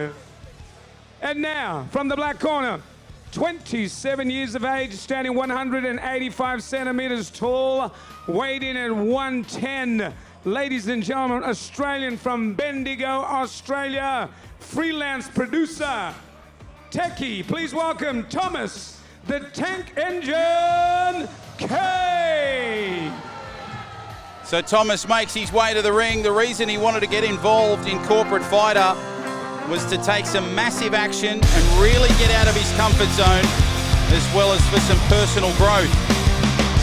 5. And now, from the black corner, 27 years of age, standing 185 centimeters tall, weighed in at 110. Ladies and gentlemen, Australian from Bendigo, Australia, freelance producer, techie. Please welcome Thomas, the Tank Engine, Kaye. So Thomas makes his way to the ring. The reason he wanted to get involved in Corporate Fighter was to take some massive action and really get out of his comfort zone, as well as for some personal growth.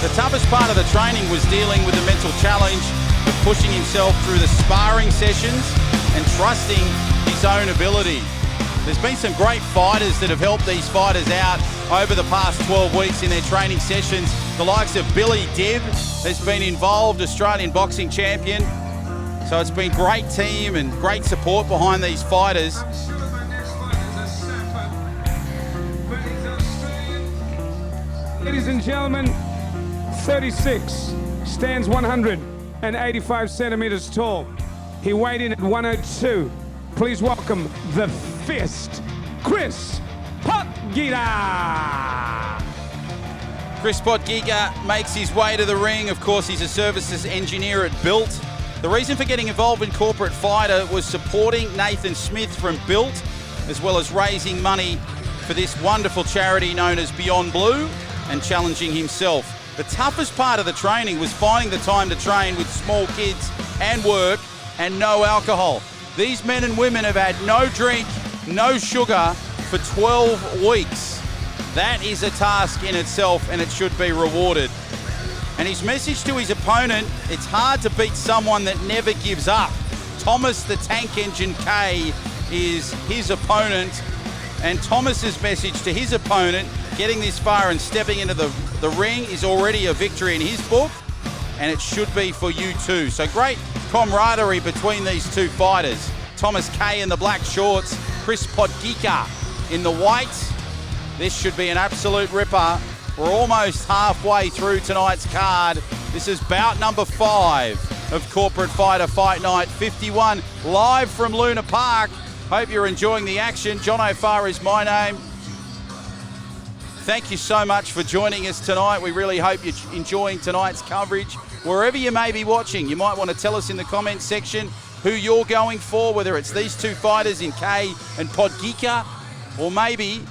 The toughest part of the training was dealing with the mental challenge of pushing himself through the sparring sessions and trusting his own ability. There's been some great fighters that have helped these fighters out over the past 12 weeks in their training sessions. The likes of Billy Dibb has been involved, Australian boxing champion. So it's been great team and great support behind these fighters. Ladies and gentlemen, 36, stands 185 centimeters tall. He weighed in at 102. Please welcome the Fist, Chris Potgieter. Chris Potgieter makes his way to the ring. Of course, he's a services engineer at Built. The reason for getting involved in Corporate Fighter was supporting Nathan Smith from Built, as well as raising money for this wonderful charity known as Beyond Blue and challenging himself. The toughest part of the training was finding the time to train with small kids and work and no alcohol. These men and women have had no drink, no sugar for 12 weeks. That is a task in itself, and it should be rewarded. And his message to his opponent, it's hard to beat someone that never gives up. Thomas the Tank Engine Kaye is his opponent, and Thomas's message to his opponent, getting this far and stepping into the ring is already a victory in his book, and it should be for you too. So great camaraderie between these two fighters. Thomas Kaye in the black shorts, Chris Potgieter in the white. This should be an absolute ripper. We're almost halfway through tonight's card. This is bout number 5 of Corporate Fighter Fight Night 51, live from Luna Park. Hope you're enjoying the action. John O'Farr is my name. Thank you so much for joining us tonight. We really hope you're enjoying tonight's coverage. Wherever you may be watching, you might want to tell us in the comments section who you're going for, whether it's these two fighters in Kaye and Potgieter, or maybe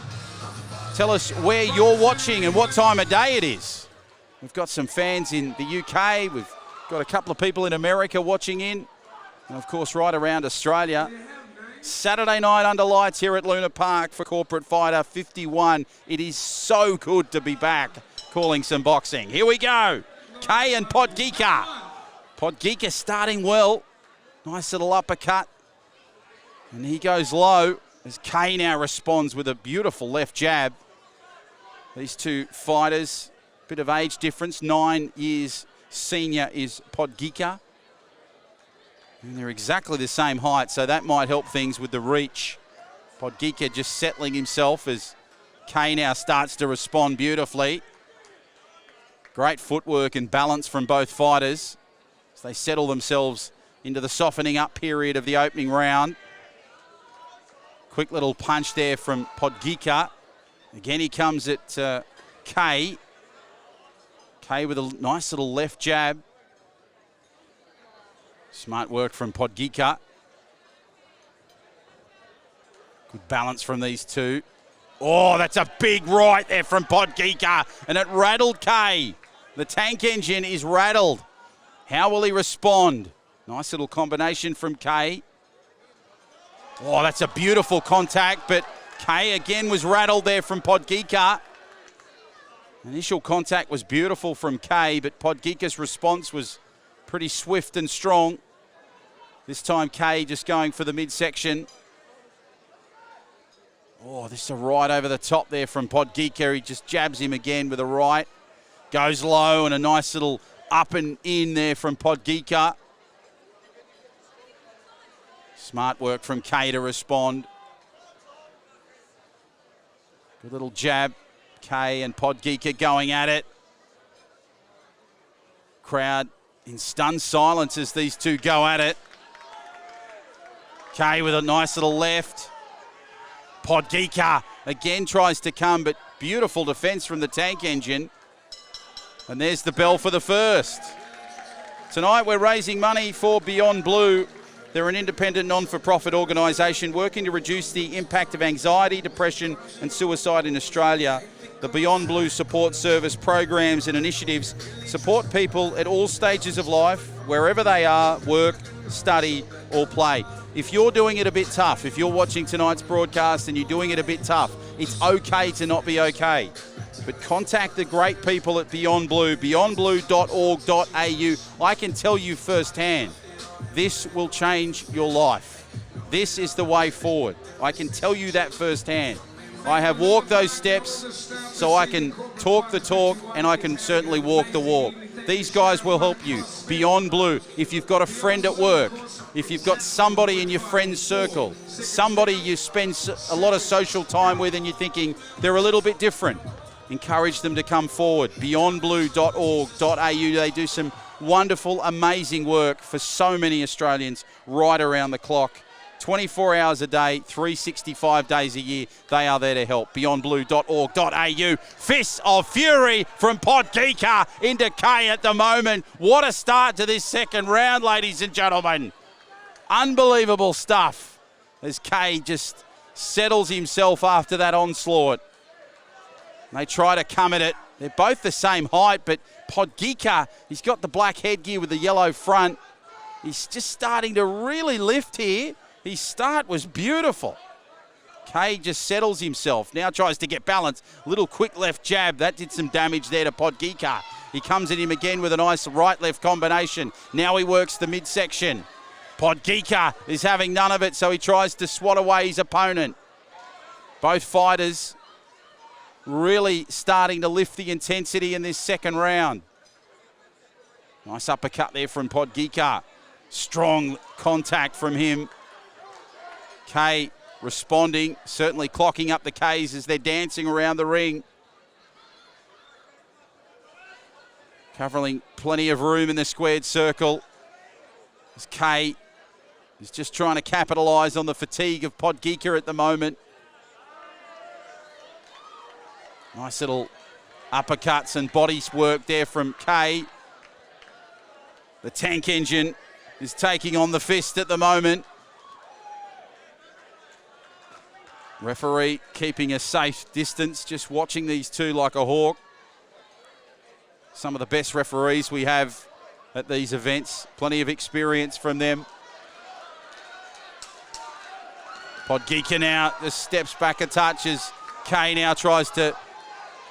tell us where you're watching and what time of day it is. We've got some fans in the UK. We've got a couple of people in America watching in. And, of course, right around Australia. Saturday night under lights here at Luna Park for Corporate Fighter 51. It is so good to be back calling some boxing. Here we go. Kaye and Potgieter. Potgieter starting well. Nice little uppercut. And he goes low as Kaye now responds with a beautiful left jab. These two fighters, bit of age difference, 9 years senior is Potgieter. And they're exactly the same height, so that might help things with the reach. Potgieter just settling himself as Kaye now starts to respond beautifully. Great footwork and balance from both fighters as they settle themselves into the softening up period of the opening round. Quick little punch there from Potgieter. Again, he comes at Kaye. Kaye with a nice little left jab. Smart work from Potgieter. Good balance from these two. Oh, that's a big right there from Potgieter, and it rattled Kaye. The Tank Engine is rattled. How will he respond? Nice little combination from Kaye. Oh, that's a beautiful contact, but Kaye again was rattled there from Potgieter. Initial contact was beautiful from Kaye, but Potgieter's response was pretty swift and strong. This time Kaye just going for the midsection. Oh, this is a right over the top there from Potgieter. He just jabs him again with a right. Goes low and a nice little up and in there from Potgieter. Smart work from Kaye to respond. Good little jab. Kaye and Potgieter going at it. Crowd in stunned silence as these two go at it. Kaye with a nice little left. Potgieter again tries to come, but beautiful defence from the tank engine. And there's the bell for the first. Tonight we're raising money for Beyond Blue. They're an independent non-for-profit organisation working to reduce the impact of anxiety, depression and suicide in Australia. The Beyond Blue support service programs and initiatives support people at all stages of life, wherever they are, work, study or play. If you're doing it a bit tough, if you're watching tonight's broadcast and you're doing it a bit tough, it's okay to not be okay. But contact the great people at Beyond Blue, beyondblue.org.au. I can tell you firsthand, this will change your life. This is the way forward. I can tell you that firsthand. I have walked those steps, so I can talk the talk and I can certainly walk the walk. These guys will help you. Beyond Blue, if you've got a friend at work, if you've got somebody in your friend's circle, somebody you spend a lot of social time with and you're thinking they're a little bit different, encourage them to come forward. Beyondblue.org.au. They do some wonderful, amazing work for so many Australians right around the clock. 24 hours a day, 365 days a year, they are there to help. Beyondblue.org.au. Fists of fury from Potgieter into Kaye at the moment. What a start to this second round, ladies and gentlemen. Unbelievable stuff as Kaye just settles himself after that onslaught. They try to come at it. They're both the same height, but Potgieter, he's got the black headgear with the yellow front. He's just starting to really lift here. His start was beautiful. Kaye just settles himself. Now tries to get balance. Little quick left jab. That did some damage there to Potgieter. He comes at him again with a nice right-left combination. Now he works the midsection. Potgieter is having none of it, so he tries to swat away his opponent. Both fighters really starting to lift the intensity in this second round. Nice uppercut there from Potgieter. Strong contact from him. Kaye responding, certainly clocking up the K's as they're dancing around the ring. Covering plenty of room in the squared circle. As Kaye is just trying to capitalise on the fatigue of Potgieter at the moment. Nice little uppercuts and body work there from Kaye. The tank engine is taking on the fist at the moment. Referee keeping a safe distance, just watching these two like a hawk. Some of the best referees we have at these events. Plenty of experience from them. Potgieter now just steps back a touch as Kaye now tries to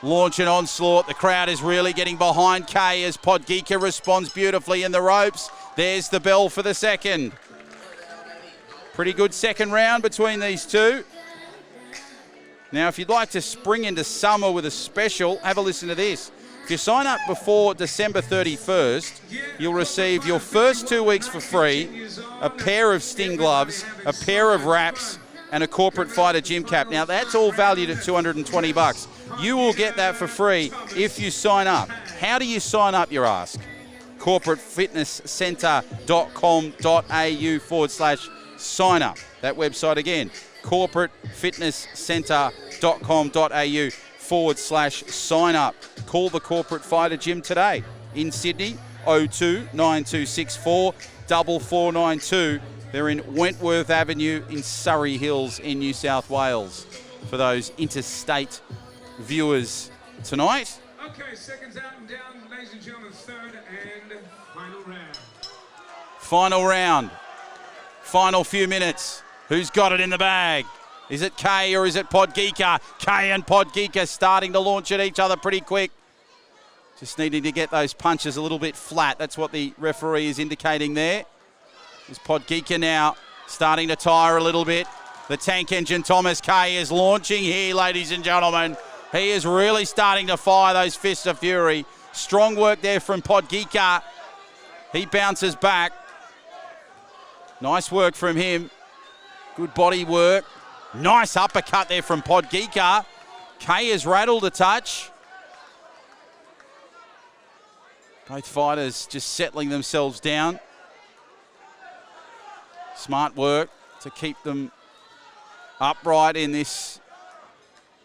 launch an onslaught. The crowd is really getting behind Kaye as Potgieter responds beautifully in the ropes. There's the bell for the second. Pretty good second round between these two. Now, if you'd like to spring into summer with a special, have a listen to this. If you sign up before December 31st, you'll receive your first 2 weeks for free, a pair of Sting gloves, a pair of wraps, and a corporate fighter gym cap. Now, that's all valued at $220. You will get that for free if you sign up. How do you sign up, you ask? corporatefitnesscentre.com.au/sign up. That website again, corporatefitnesscentre.com.au/sign up. Call the Corporate Fighter Gym today in Sydney, 02 9264 4492. They're in Wentworth Avenue in Surrey Hills in New South Wales for those interstate viewers tonight. Okay, seconds out and down, ladies and gentlemen, third and final round. Final round. Final few minutes. Who's got it in the bag? Is it Kaye or is it Potgieter? Kaye and Potgieter starting to launch at each other pretty quick. Just needing to get those punches a little bit flat. That's what the referee is indicating there. Is Potgieter now starting to tire a little bit. The tank engine Thomas Kaye is launching here, ladies and gentlemen. He is really starting to fire those fists of fury. Strong work there from Potgieter. He bounces back. Nice work from him. Good body work. Nice uppercut there from Potgieter. Kaye is rattled a touch. Both fighters just settling themselves down. Smart work to keep them upright in this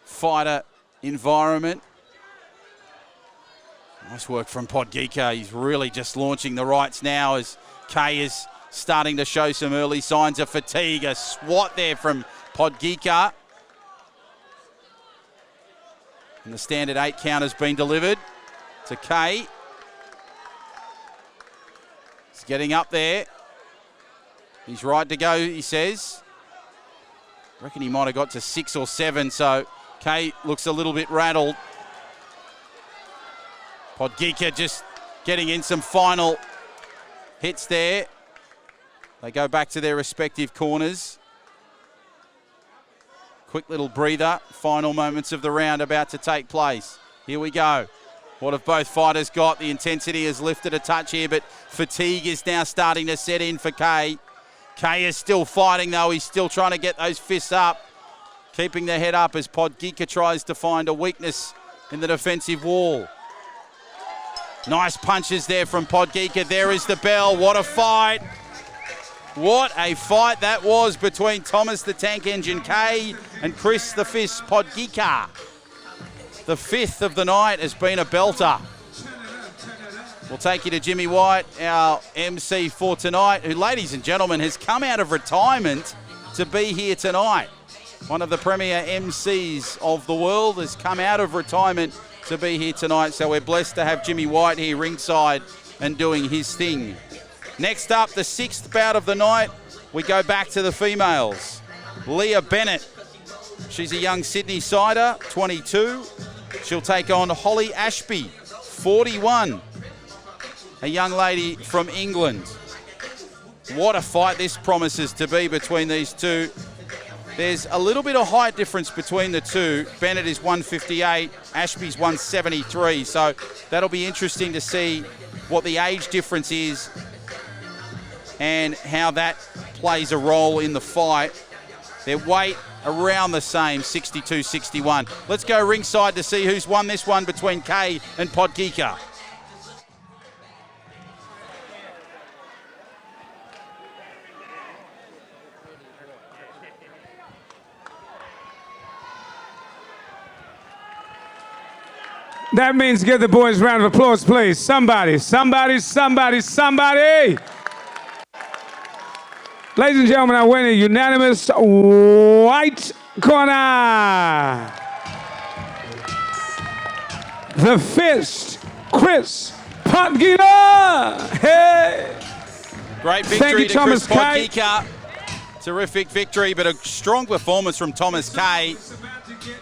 fighter environment. Nice work from Potgieter. He's really just launching the rights now as Kaye is starting to show some early signs of fatigue. A swat there from Potgieter. And the standard 8 count has been delivered to Kaye. He's getting up there. He's right to go, he says. I reckon he might have got to 6 or 7, so Kaye looks a little bit rattled. Potgieter just getting in some final hits there. They go back to their respective corners. Quick little breather. Final moments of the round about to take place. Here we go. What have both fighters got? The intensity has lifted a touch here, but fatigue is now starting to set in for Kaye. Kaye is still fighting, though. He's still trying to get those fists up, keeping the head up as Potgieter tries to find a weakness in the defensive wall. Nice punches there from Potgieter. There is the bell. What a fight. What a fight that was between Thomas the Tank Engine Kaye and Chris the Fist Potgieter. The 5th of the night has been a belter. We'll take you to Jimmy White, our MC for tonight, who, ladies and gentlemen, has come out of retirement to be here tonight. One of the premier MCs of the world has come out of retirement to be here tonight, so we're blessed to have Jimmy White here ringside and doing his thing. Next up, the 6th bout of the night, we go back to the females. Leah Bennett, she's a young Sydney sider, 22. She'll take on Holly Ashby, 41, a young lady from England. What a fight this promises to be between these two. There's a little bit of height difference between the two. Bennett is 158, Ashby's 173, so that'll be interesting to see what the age difference is and how that plays a role in the fight. Their weight around the same, 62-61. Let's go ringside to see who's won this one between Kaye and Potgieter. That means give the boys a round of applause, please. Somebody, somebody, somebody, somebody. Ladies and gentlemen, I win a unanimous white corner. The Fist, Chris Potgieter. Hey. Great victory Thank you, to Thomas Chris Kaye. Potgieter. Terrific victory, but a strong performance from Thomas Kaye.